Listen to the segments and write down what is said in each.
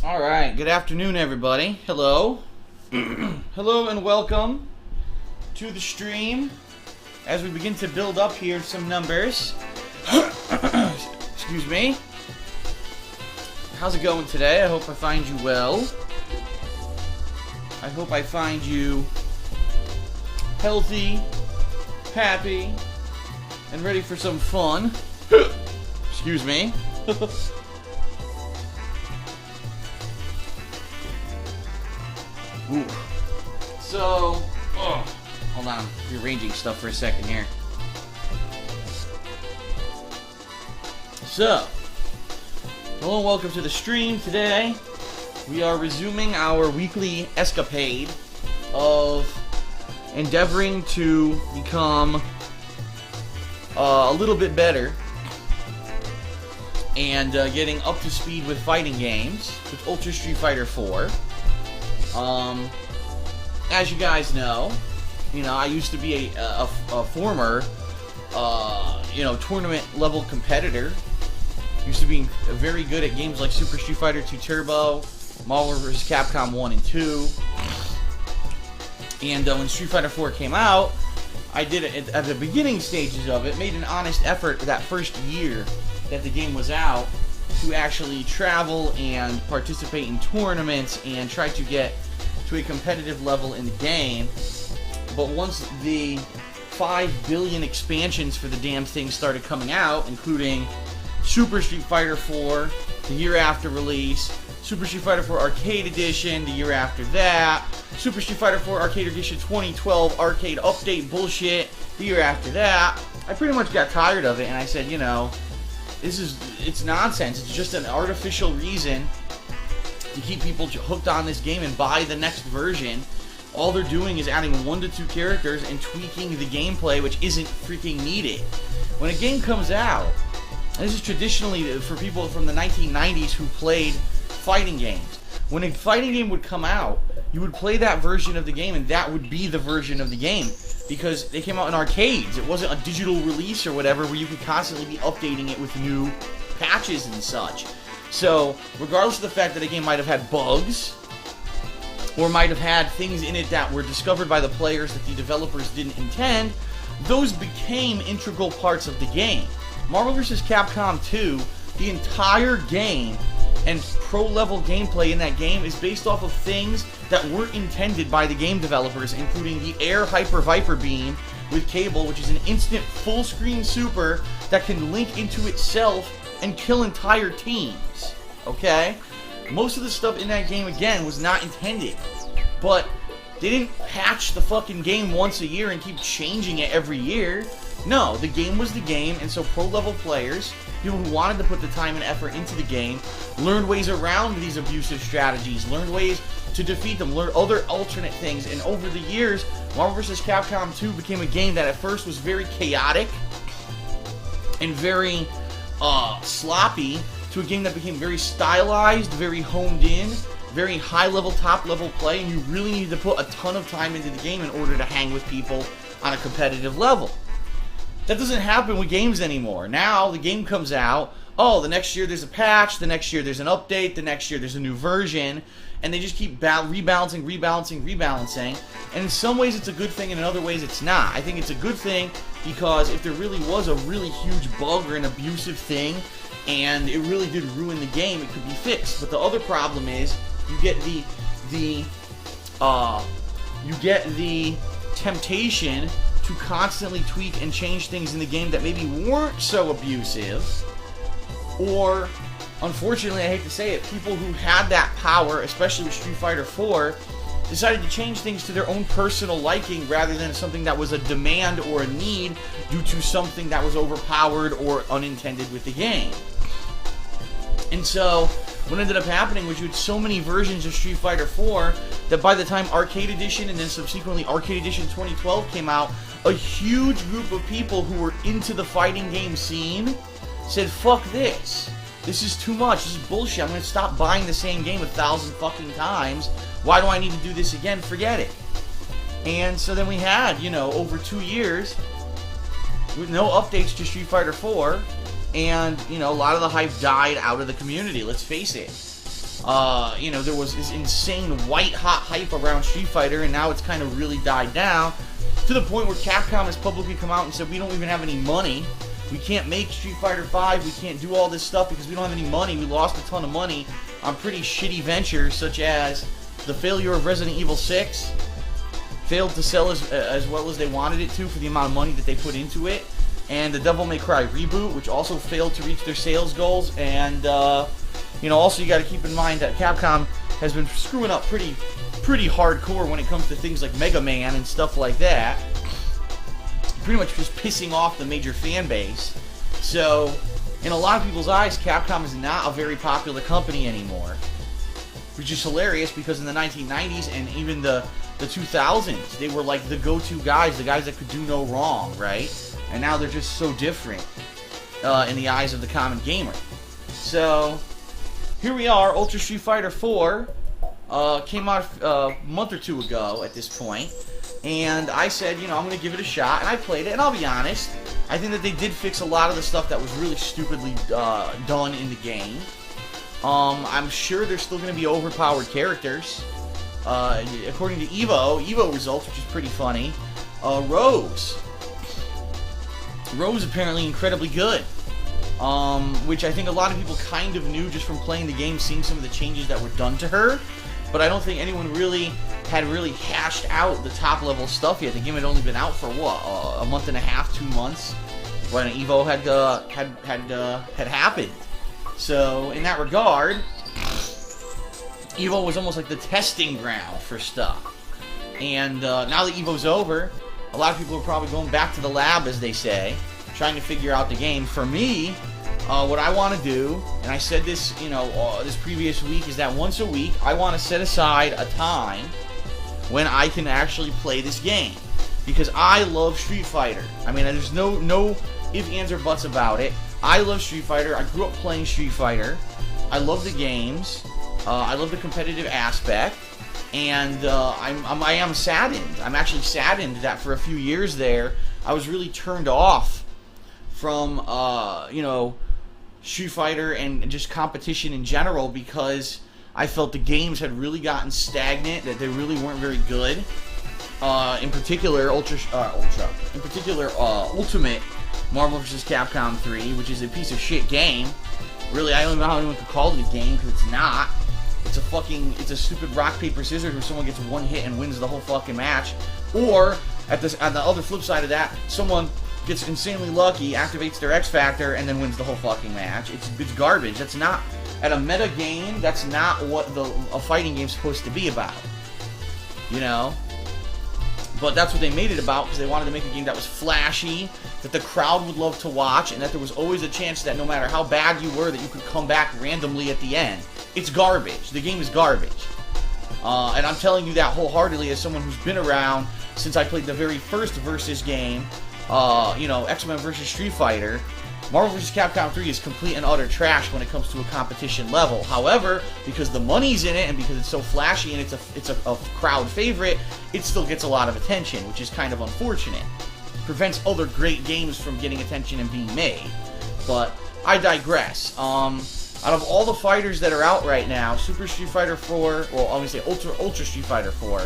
Alright, good afternoon everybody. Hello. Hello and welcome to the stream as we begin to build up here some numbers. Excuse me. How's it going today? I hope I find you well. I hope I find you healthy, happy, and ready for some fun. Excuse me. Ooh. So, hold on, rearranging stuff for a second here. So, hello and welcome to the stream. Today, we are resuming our weekly escapade of endeavoring to become a little bit better and getting up to speed with fighting games with Ultra Street Fighter 4. As you guys know, I used to be a former, tournament level competitor. Used to be very good at games like Super Street Fighter 2 Turbo, Marvel vs. Capcom 1 and 2. And when Street Fighter 4 came out, I did it at the beginning stages of it, made an honest effort that first year that the game was out to actually travel and participate in tournaments and try to get to a competitive level in the game. But once the 5 billion expansions for the damn thing started coming out, including Super Street Fighter 4 the year after release, Super Street Fighter 4 Arcade Edition the year after that, Super Street Fighter 4 Arcade Edition 2012 Arcade Update bullshit the year after that, I pretty much got tired of it and I said, it's nonsense. It's just an artificial reason to keep people hooked on this game and buy the next version. All they're doing is adding 1 to 2 characters and tweaking the gameplay, which isn't freaking needed. When a game comes out, and this is traditionally for people from the 1990s who played fighting games. When a fighting game would come out, you would play that version of the game and that would be the version of the game. Because they came out in arcades. It wasn't a digital release or whatever where you could constantly be updating it with new patches and such. So, regardless of the fact that a game might have had bugs, or might have had things in it that were discovered by the players that the developers didn't intend, those became integral parts of the game. Marvel vs. Capcom 2, the entire game and pro-level gameplay in that game is based off of things that weren't intended by the game developers, including the Air Hyper Viper Beam with Cable, which is an instant full-screen super that can link into itself and kill entire teams, okay? Most of the stuff in that game, again, was not intended, but they didn't patch the fucking game once a year and keep changing it every year. No, the game was the game, and so pro-level players, people who wanted to put the time and effort into the game, learned ways around these abusive strategies, learned ways to defeat them, learned other alternate things, and over the years, Marvel vs. Capcom 2 became a game that at first was very chaotic and very sloppy, to a game that became very stylized, very honed in, very high-level, top-level play, and you really needed to put a ton of time into the game in order to hang with people on a competitive level. That doesn't happen with games anymore. Now, the game comes out, the next year there's a patch, the next year there's an update, the next year there's a new version, and they just keep rebalancing, and in some ways it's a good thing, and in other ways it's not. I think it's a good thing because if there really was a really huge bug or an abusive thing, and it really did ruin the game, it could be fixed. But the other problem is, you get the temptation to constantly tweak and change things in the game that maybe weren't so abusive, or, unfortunately, I hate to say it, people who had that power, especially with Street Fighter 4, decided to change things to their own personal liking rather than something that was a demand or a need due to something that was overpowered or unintended with the game. And so, what ended up happening was you had so many versions of Street Fighter 4 that by the time Arcade Edition and then subsequently Arcade Edition 2012 came out, a huge group of people who were into the fighting game scene said, fuck this. This is too much. This is bullshit. I'm going to stop buying the same game 1,000 fucking times. Why do I need to do this again? Forget it. And so then we had, over 2 years with no updates to Street Fighter 4, and, a lot of the hype died out of the community, let's face it. You know, there was this insane white-hot hype around Street Fighter, and now it's kind of really died down, to the point where Capcom has publicly come out and said, we don't even have any money. We can't make Street Fighter V. We can't do all this stuff because we don't have any money. We lost a ton of money on pretty shitty ventures, such as the failure of Resident Evil 6. Failed to sell as well as they wanted it to for the amount of money that they put into it. And the Devil May Cry reboot, which also failed to reach their sales goals. And, you know, also you got to keep in mind that Capcom has been screwing up pretty hardcore when it comes to things like Mega Man and stuff like that. Pretty much just pissing off the major fan base. So, in a lot of people's eyes, Capcom is not a very popular company anymore. Which is hilarious because in the 1990s and even the 2000s, they were like the go-to guys, the guys that could do no wrong, right? And now they're just so different in the eyes of the common gamer. So, here we are, Ultra Street Fighter 4 came out a month or two ago at this point. And I said, you know, I'm going to give it a shot, and I played it, and I'll be honest, I think that they did fix a lot of the stuff that was really stupidly done in the game. I'm sure there's still going to be overpowered characters. According to Evo results, which is pretty funny, Rose apparently incredibly good. Which I think a lot of people kind of knew just from playing the game, seeing some of the changes that were done to her. But I don't think anyone had really hashed out the top level stuff yet. The game had only been out for what, a month and a half, 2 months, when Evo had happened. So in that regard, Evo was almost like the testing ground for stuff. And now that Evo's over, a lot of people are probably going back to the lab, as they say, trying to figure out the game. For me, what I want to do, and I said this, you know, this previous week, is that once a week I want to set aside a time when I can actually play this game, because I love Street Fighter. I mean, there's no ifs, ands, or buts about it. I love Street Fighter. I grew up playing Street Fighter. I love the games. I love the competitive aspect, and I am saddened. I'm actually saddened that for a few years there, I was really turned off from you know, Street Fighter and just competition in general, because I felt the games had really gotten stagnant, that they really weren't very good. In particular, Ultimate Marvel vs. Capcom 3, which is a piece of shit game. Really, I don't know how anyone could call it a game, because it's not. It's a stupid rock, paper, scissors where someone gets one hit and wins the whole fucking match. Or, on the other flip side of that, someone gets insanely lucky, activates their X Factor, and then wins the whole fucking match. It's garbage. That's not, at a meta game, that's not what a fighting game's supposed to be about. You know? But that's what they made it about, because they wanted to make a game that was flashy, that the crowd would love to watch, and that there was always a chance that no matter how bad you were, that you could come back randomly at the end. It's garbage. The game is garbage. And I'm telling you that wholeheartedly as someone who's been around since I played the very first Versus game, you know, X-Men vs. Street Fighter. Marvel vs. Capcom 3 is complete and utter trash when it comes to a competition level. However, because the money's in it and because it's so flashy and it's a crowd favorite, it still gets a lot of attention, which is kind of unfortunate. Prevents other great games from getting attention and being made. But I digress. Out of all the fighters that are out right now, Super Street Fighter 4, well, I'm going to say Ultra Street Fighter 4,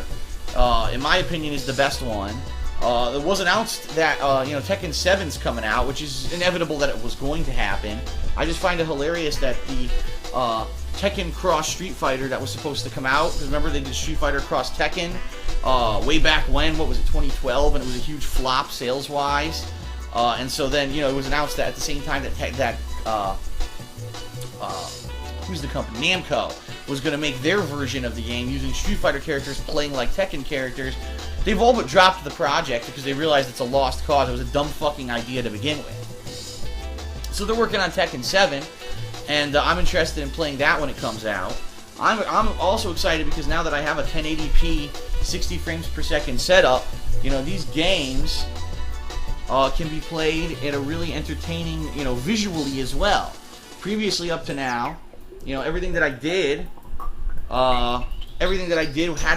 in my opinion, is the best one. It was announced that, you know, Tekken 7's coming out, which is inevitable that it was going to happen. I just find it hilarious that the Tekken Cross Street Fighter that was supposed to come out, because remember they did Street Fighter Cross Tekken way back when, what was it, 2012, and it was a huge flop sales-wise. And so then, you know, it was announced that at the same time that who's the company? Namco was going to make their version of the game using Street Fighter characters playing like Tekken characters. They've all but dropped the project because they realized it's a lost cause. It was a dumb fucking idea to begin with. So they're working on Tekken 7, and I'm interested in playing that when it comes out. I'm also excited because now that I have a 1080p 60 frames per second setup, you know, these games can be played at a really entertaining, you know, visually as well. Previously, up to now, you know, everything that I did had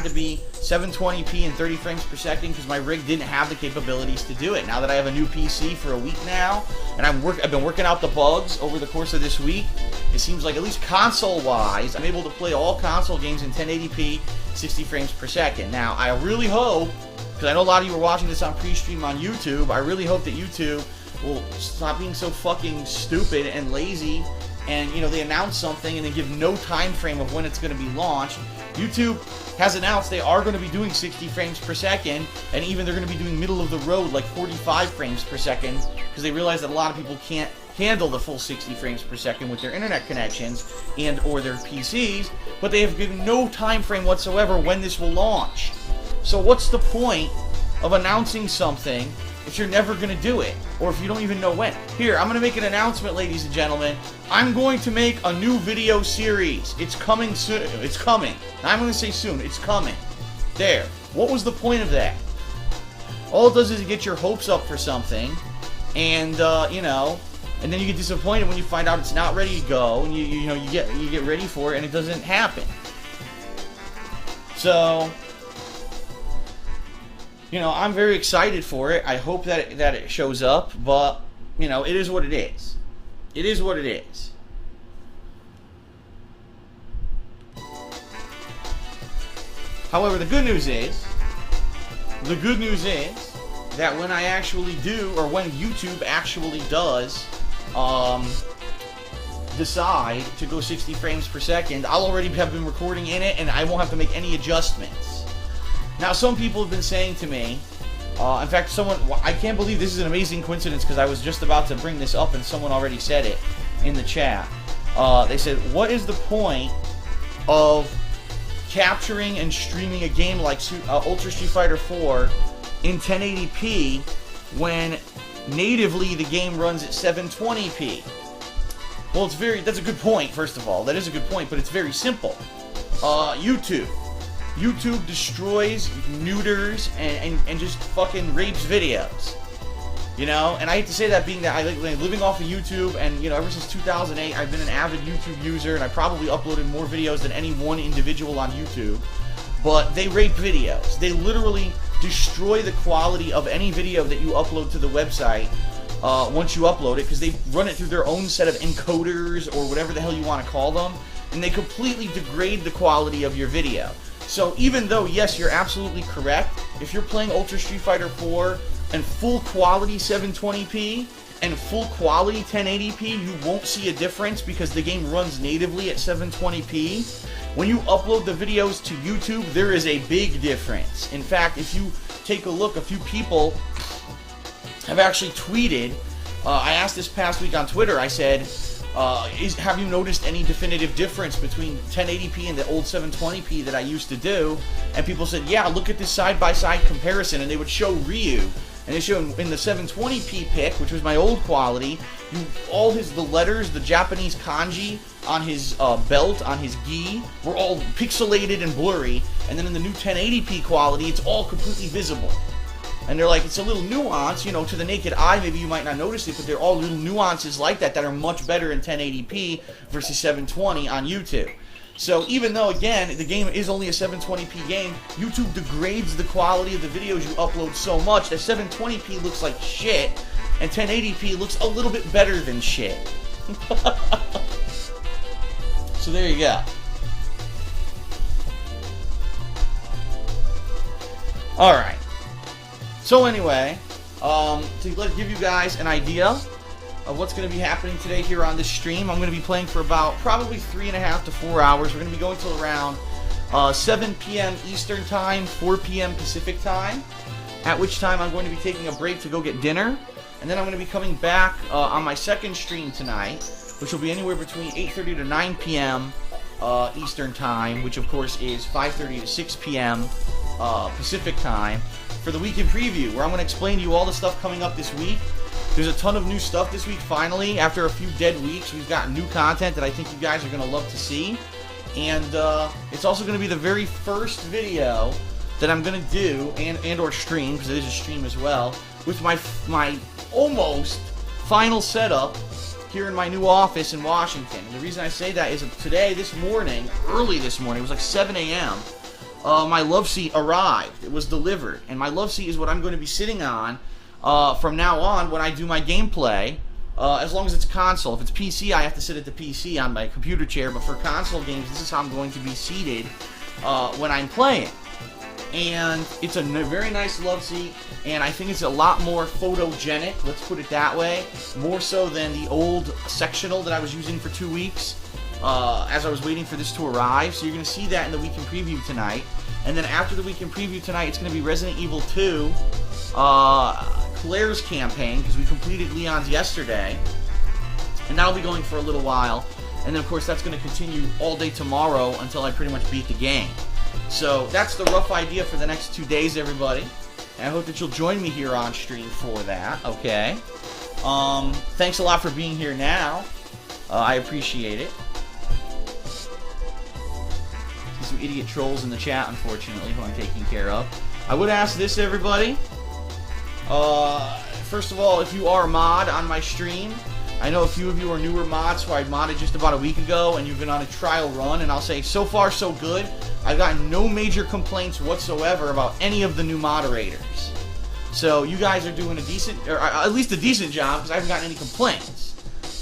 to be 720p and 30 frames per second because my rig didn't have the capabilities to do it. Now that I have a new PC for a week now, and I've been working out the bugs over the course of this week, it seems like at least console-wise, I'm able to play all console games in 1080p, 60 frames per second. Now, I really hope, because I know a lot of you are watching this on pre-stream on YouTube, I really hope that YouTube will stop being so fucking stupid and lazy, and, you know, they announce something and they give no time frame of when it's going to be launched. YouTube has announced they are going to be doing 60 frames per second, and even they're going to be doing middle of the road, like 45 frames per second, because they realize that a lot of people can't handle the full 60 frames per second with their internet connections and or their PCs, but they have given no time frame whatsoever when this will launch. So what's the point of announcing something if you're never going to do it, or if you don't even know when? Here, I'm going to make an announcement, ladies and gentlemen. I'm going to make a new video series. It's coming soon. It's coming. I'm going to say soon. It's coming. There. What was the point of that? All it does is get your hopes up for something, and you know, and then you get disappointed when you find out it's not ready to go, and you get ready for it, and it doesn't happen. So, you know, I'm very excited for it. I hope that it shows up, but, you know, it is what it is. It is what it is. However, the good news is that when I actually do, or when YouTube actually does decide to go 60 frames per second, I'll already have been recording in it, and I won't have to make any adjustments. Now, some people have been saying to me, in fact, I can't believe this is an amazing coincidence, because I was just about to bring this up and someone already said it in the chat. They said, what is the point of capturing and streaming a game like Ultra Street Fighter 4 in 1080p when natively the game runs at 720p? Well, that's a good point, first of all. That is a good point, but it's very simple. YouTube destroys, neuters, and just fucking rapes videos. You know? And I hate to say that, being that I like living off of YouTube, and, you know, ever since 2008, I've been an avid YouTube user, and I probably uploaded more videos than any one individual on YouTube. But they rape videos. They literally destroy the quality of any video that you upload to the website once you upload it, because they run it through their own set of encoders, or whatever the hell you want to call them, and they completely degrade the quality of your video. So even though, yes, you're absolutely correct, if you're playing Ultra Street Fighter 4 and full quality 720p and full quality 1080p, you won't see a difference because the game runs natively at 720p. When you upload the videos to YouTube, there is a big difference. In fact, if you take a look, a few people have actually tweeted, I asked this past week on Twitter, I said, have you noticed any definitive difference between 1080p and the old 720p that I used to do? And people said, yeah, look at this side-by-side comparison, and they would show Ryu, and they show in the 720p pic, which was my old quality, the letters, the Japanese kanji on his belt, on his gi, were all pixelated and blurry, and then in the new 1080p quality, it's all completely visible. And they're like, it's a little nuance, you know, to the naked eye, maybe you might not notice it, but they're all little nuances like that are much better in 1080p versus 720 on YouTube. So even though, again, the game is only a 720p game, YouTube degrades the quality of the videos you upload so much that 720p looks like shit, and 1080p looks a little bit better than shit. So there you go. Alright. So anyway, to give you guys an idea of what's going to be happening today here on this stream, I'm going to be playing for about probably 3.5 to 4 hours. We're going to be going till around 7 p.m. Eastern Time, 4 p.m. Pacific Time, at which time I'm going to be taking a break to go get dinner. And then I'm going to be coming back on my second stream tonight, which will be anywhere between 8:30 to 9 p.m. Eastern Time, which of course is 5:30 to 6 p.m. Pacific Time, for the weekend preview, where I'm going to explain to you all the stuff coming up this week. There's a ton of new stuff this week, finally. After a few dead weeks, we've got new content that I think you guys are going to love to see. And it's also going to be the very first video that I'm going to do, and or stream, because it is a stream as well, with my almost final setup here in my new office in Washington. And the reason I say that is today, this morning, early this morning, it was like 7 a.m., my love seat arrived. It was delivered, and my love seat is what I'm going to be sitting on from now on when I do my gameplay. As long as it's console. If it's PC, I have to sit at the PC on my computer chair, but for console games, this is how I'm going to be seated when I'm playing. And it's a very nice love seat, and I think it's a lot more photogenic, let's put it that way, more so than the old sectional that I was using for 2 weeks as I was waiting for this to arrive. So you're going to see that in the weekend preview tonight. And then after the weekend preview tonight, it's going to be Resident Evil 2, Claire's campaign, because we completed Leon's yesterday, and that'll be going for a little while. And then of course that's going to continue all day tomorrow until I pretty much beat the game. So that's the rough idea for the next 2 days, everybody. And I hope that you'll join me here on stream for that, okay? Thanks a lot for being here now. I appreciate it. See some idiot trolls in the chat, unfortunately, who I'm taking care of. I would ask this, everybody. First of all, if you are a mod on my stream, I know a few of you are newer mods who I modded just about a week ago, and you've been on a trial run, and I'll say, so far so good. I've gotten no major complaints whatsoever about any of the new moderators. So you guys are doing a decent, or at least a decent job, because I haven't gotten any complaints.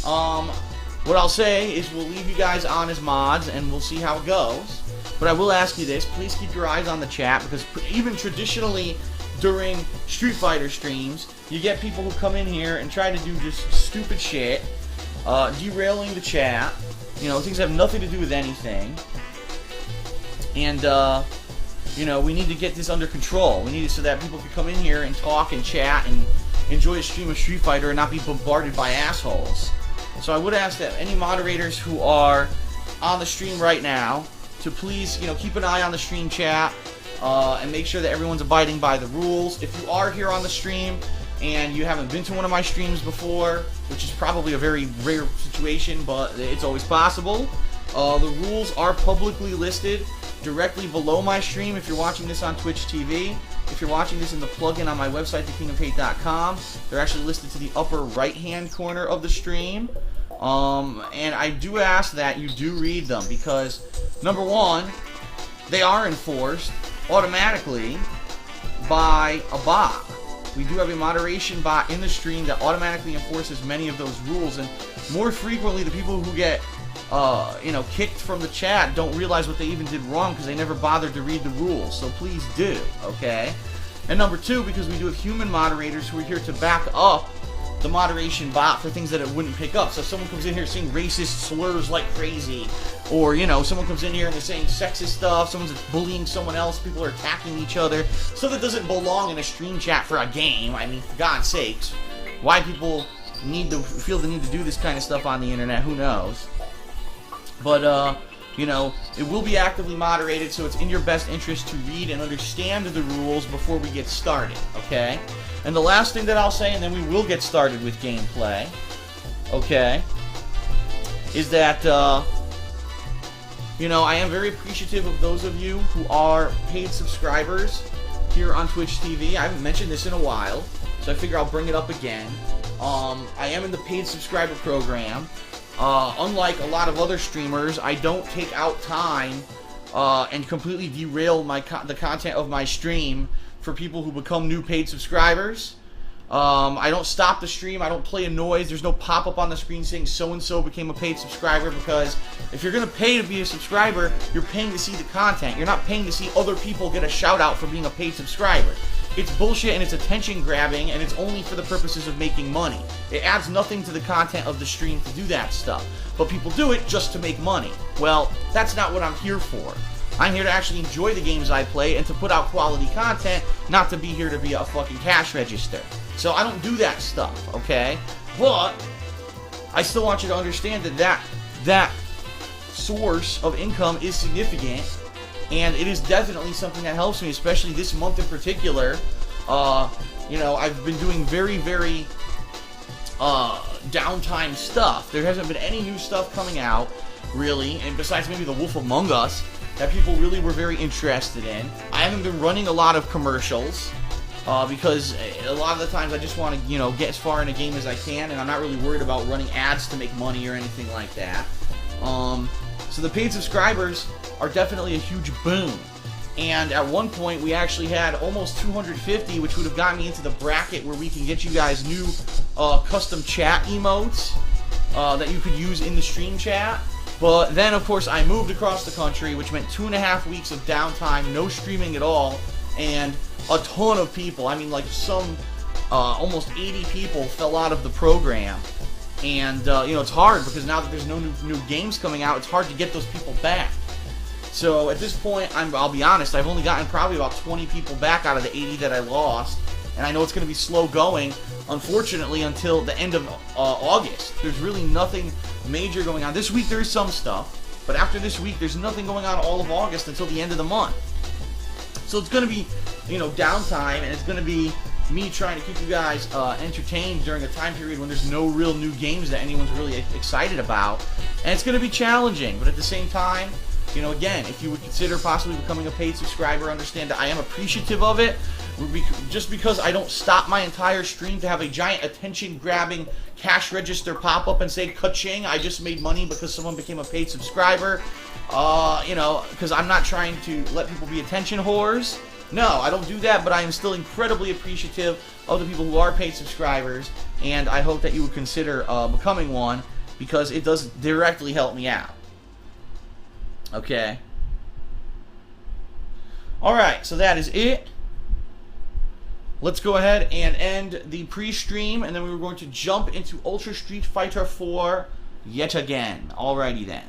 What I'll say is we'll leave you guys on as mods, and we'll see how it goes. But I will ask you this, please keep your eyes on the chat, because even traditionally during Street Fighter streams, you get people who come in here and try to do just stupid shit, derailing the chat, you know, things that have nothing to do with anything. And, you know, we need to get this under control. We need it so that people can come in here and talk and chat and enjoy a stream of Street Fighter and not be bombarded by assholes. So I would ask that any moderators who are on the stream right now to please, you know, keep an eye on the stream chat and make sure that everyone's abiding by the rules. If you are here on the stream and you haven't been to one of my streams before, which is probably a very rare situation, but it's always possible, the rules are publicly listed directly below my stream if you're watching this on Twitch TV. If you're watching this in the plugin on my website, thekingofhate.com, they're actually listed to the upper right-hand corner of the stream. And I do ask that you do read them because, number one, they are enforced automatically by a bot. We do have a moderation bot in the stream that automatically enforces many of those rules, and more frequently the people who get you know, kicked from the chat don't realize what they even did wrong because they never bothered to read the rules. So please do, okay? And number two, because we do have human moderators who are here to back up the moderation bot for things that it wouldn't pick up. So if someone comes in here saying racist slurs like crazy, or, you know, someone comes in here and they're saying sexist stuff, someone's bullying someone else, people are attacking each other, stuff that doesn't belong in a stream chat for a game. I mean, for God's sakes, why people need to feel the need to do this kind of stuff on the internet, who knows? But, you know, it will be actively moderated, so it's in your best interest to read and understand the rules before we get started, okay? And the last thing that I'll say, and then we will get started with gameplay, okay, is that, you know, I am very appreciative of those of you who are paid subscribers here on Twitch TV. I haven't mentioned this in a while, so I figure I'll bring it up again. I am in the paid subscriber program. Unlike a lot of other streamers, I don't take out time and completely derail the content of my stream for people who become new paid subscribers. I don't stop the stream, I don't play a noise, there's no pop-up on the screen saying so-and-so became a paid subscriber, because if you're going to pay to be a subscriber, you're paying to see the content. You're not paying to see other people get a shout-out for being a paid subscriber. It's bullshit and it's attention grabbing, and it's only for the purposes of making money. It adds nothing to the content of the stream to do that stuff. But people do it just to make money. Well, that's not what I'm here for. I'm here to actually enjoy the games I play and to put out quality content, not to be here to be a fucking cash register. So I don't do that stuff, okay? But I still want you to understand that source of income is significant, and it is definitely something that helps me, especially this month in particular. You know, I've been doing very, very downtime stuff. There hasn't been any new stuff coming out, really, and besides maybe The Wolf Among Us, that people really were very interested in. I haven't been running a lot of commercials, because a lot of the times I just want to, you know, get as far in a game as I can, and I'm not really worried about running ads to make money or anything like that. So the paid subscribers are definitely a huge boon. And at one point, we actually had almost 250, which would have gotten me into the bracket where we can get you guys new custom chat emotes that you could use in the stream chat. But then, of course, I moved across the country, which meant 2.5 weeks of downtime, no streaming at all, and a ton of people. I mean, like some almost 80 people fell out of the program. And, you know, it's hard because now that there's no new games coming out, it's hard to get those people back. So at this point, I'll be honest, I've only gotten probably about 20 people back out of the 80 that I lost. And I know it's going to be slow going, unfortunately, until the end of August. There's really nothing major going on. This week there is some stuff, but after this week there's nothing going on all of August until the end of the month. So it's going to be, you know, downtime, and it's going to be me trying to keep you guys entertained during a time period when there's no real new games that anyone's really excited about. And it's going to be challenging, but at the same time, you know, again, if you would consider possibly becoming a paid subscriber, understand that I am appreciative of it. Just because I don't stop my entire stream to have a giant attention-grabbing cash register pop up and say, ka-ching, I just made money because someone became a paid subscriber, you know, because I'm not trying to let people be attention whores. No, I don't do that, but I am still incredibly appreciative of the people who are paid subscribers, and I hope that you would consider becoming one, because it does directly help me out. Okay. Alright, so that is it. Let's go ahead and end the pre-stream, and then we're going to jump into Ultra Street Fighter 4 yet again. Alrighty then.